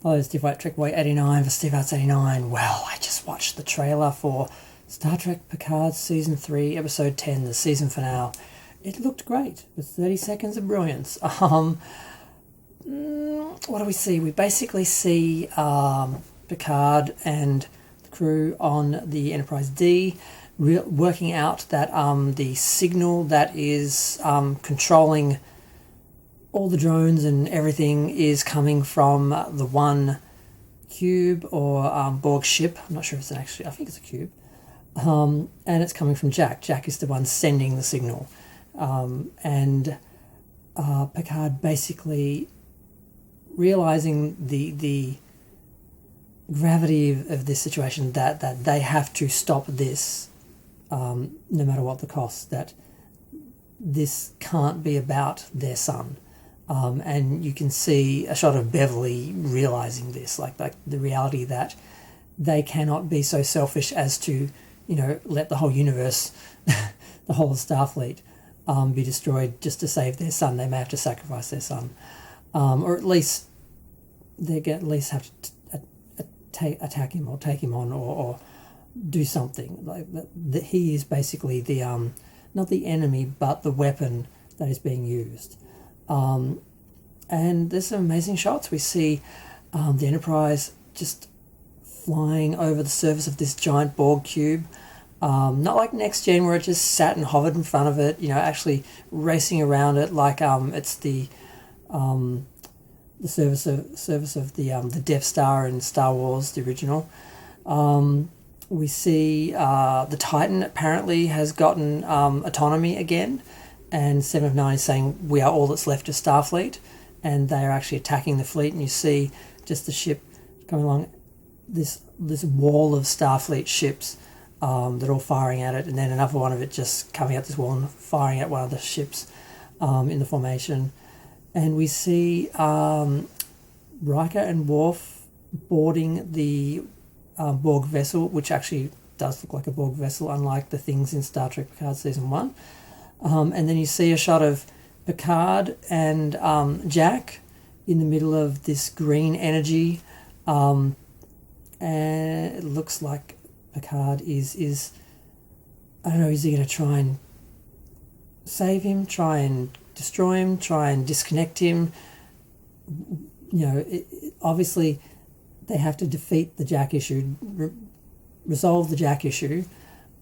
Hello, Steve White, Trek Boy 89 for Steve Arts 89. Well, I just watched the trailer for Star Trek Picard Season 3, Episode 10, the season finale. It looked great, with 30 seconds of brilliance. What do we see? We basically see Picard and the crew on the Enterprise D working out that the signal that is controlling all the drones and everything is coming from the one cube or Borg ship. I'm not sure if it's actually, I think it's a cube. And it's coming from Jack. Jack is the one sending the signal. And Picard basically realizing the gravity of this situation, that they have to stop this no matter what the cost, that this can't be about their son. And you can see a shot of Beverly realizing this, like the reality that they cannot be so selfish as to, let the whole universe, the whole of Starfleet, be destroyed just to save their son. They may have to sacrifice their son, or at least they at least have to attack him or take him on, or do something. Like that he is basically the not the enemy, but the weapon that is being used. And there's some amazing shots. We see the Enterprise just flying over the surface of this giant Borg cube. Not like Next Gen where it just sat and hovered in front of it, actually racing around it like it's the surface of the Death Star in Star Wars, the original. We see the Titan apparently has gotten autonomy again. And 7 of 9 is saying we are all that's left of Starfleet, and they are actually attacking the fleet. And you see just the ship coming along, this wall of Starfleet ships that are all firing at it, and then another one of it just coming up this wall and firing at one of the ships in the formation. And we see Riker and Worf boarding the Borg vessel, which actually does look like a Borg vessel, unlike the things in Star Trek Picard Season 1. And then you see a shot of Picard and Jack in the middle of this green energy. And it looks like Picard is I don't know, is he going to try and save him, try and destroy him, try and disconnect him? Obviously they have to defeat the Jack issue, resolve the Jack issue,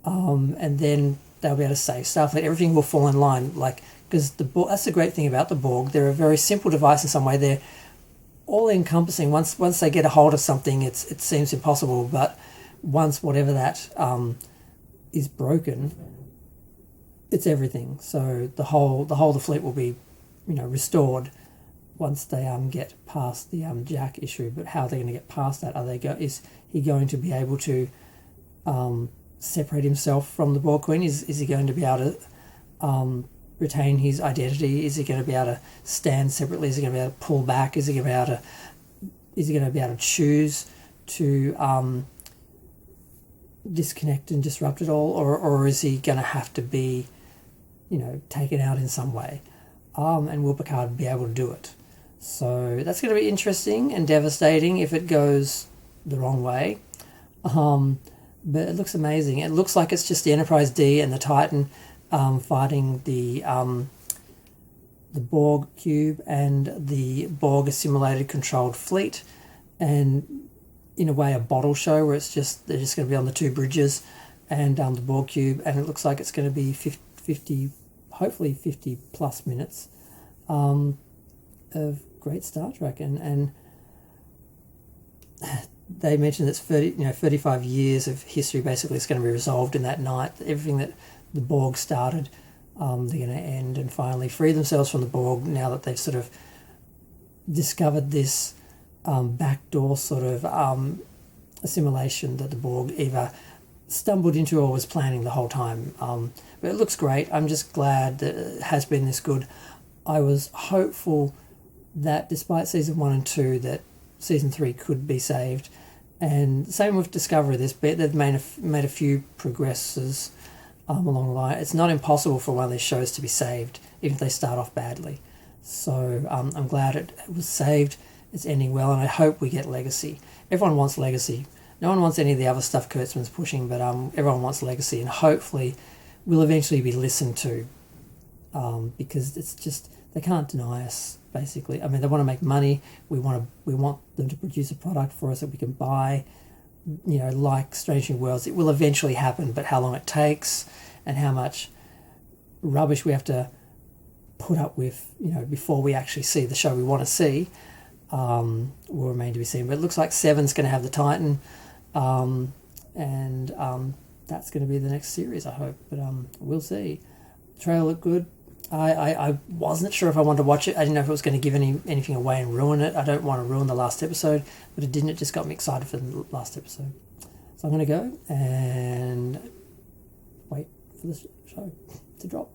and then they'll be able to save Starfleet. Everything will fall in line, because that's the great thing about the Borg. They're a very simple device in some way. They're all-encompassing. Once they get a hold of something, it seems impossible. But once whatever that is broken, it's everything. So the whole of the fleet will be, restored once they get past the Jack issue. But how are they going to get past that? Is he going to be able to separate himself from the Borg Queen? Is he going to be able to retain his identity? Is he going to be able to stand separately? Is he going to be able to pull back? Is he going to be able to choose to disconnect and disrupt it all, or is he going to have to be taken out in some way? And will Picard be able to do it? So that's going to be interesting and devastating if it goes the wrong way. But it looks amazing. It looks like it's just the Enterprise D and the Titan fighting the Borg cube and the Borg assimilated controlled fleet, and in a way a bottle show where they're just going to be on the two bridges and the Borg cube, and it looks like it's going to be 50 hopefully 50 plus minutes of great Star Trek, and they mentioned it's 35 years of history basically is going to be resolved in that night. Everything that the Borg started, they're going to end and finally free themselves from the Borg now that they've sort of discovered this backdoor sort of assimilation that the Borg either stumbled into or was planning the whole time. But it looks great. I'm just glad that it has been this good. I was hopeful that despite Season 1 and 2 that Season 3 could be saved, and same with Discovery. They've made a few progresses along the line. It's not impossible for one of these shows to be saved, even if they start off badly. So I'm glad it was saved. it's ending well, and I hope we get Legacy. Everyone wants Legacy. No one wants any of the other stuff Kurtzman's pushing, but everyone wants Legacy, and hopefully will eventually be listened to, because it's just, they can't deny us, basically. I mean, they want to make money. We want them to produce a product for us that we can buy, like Strange New Worlds. It will eventually happen, but how long it takes and how much rubbish we have to put up with, before we actually see the show we want to see, will remain to be seen. But it looks like Seven's going to have the Titan, and that's going to be the next series, I hope. But we'll see. The trailer looked good. I wasn't sure if I wanted to watch it. I didn't know if it was going to give anything away and ruin it. I don't want to ruin the last episode, but it didn't. It just got me excited for the last episode. So I'm going to go and wait for the show to drop.